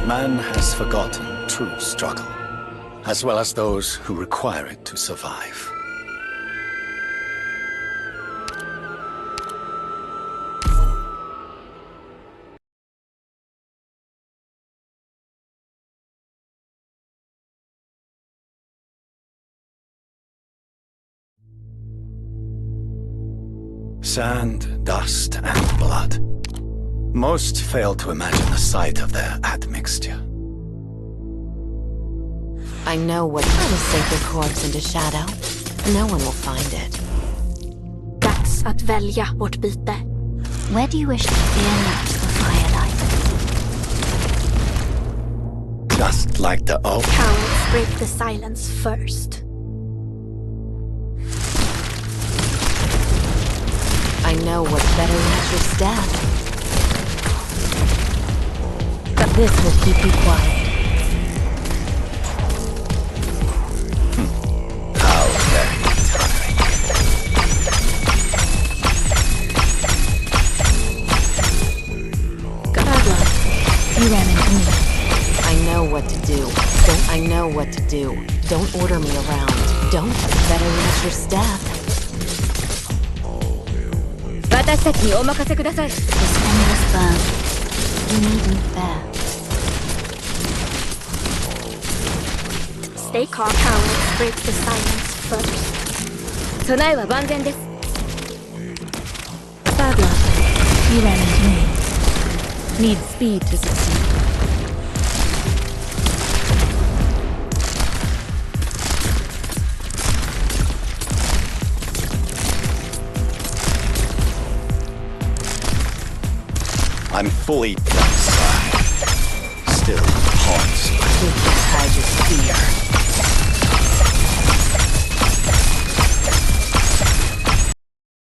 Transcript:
Man has forgotten true struggle, as well as those who require it to survive. Sand, dust, and blood. Most fail to imagine the sight of their admixture. I know what to sink your corpse into shadow. No one will find it. Dags att välja vårt byte. Where do you wish to fear not for firelight? Just like the old. Cowards break the silence first. I know what better matches stab. But this will keep you quiet. How very tiring. Godlike, you ran into me. I know what to do. I know what to do. Don't order me around. Don't better match your staff. 私たちにお任せください。 This endless burn. You needn't bear. Stay calm. Cowards break the silence first. 備えは万全です。 Bad luck. You ran into me. Need speed to succeed. I'm fully done, sir. Still haunts my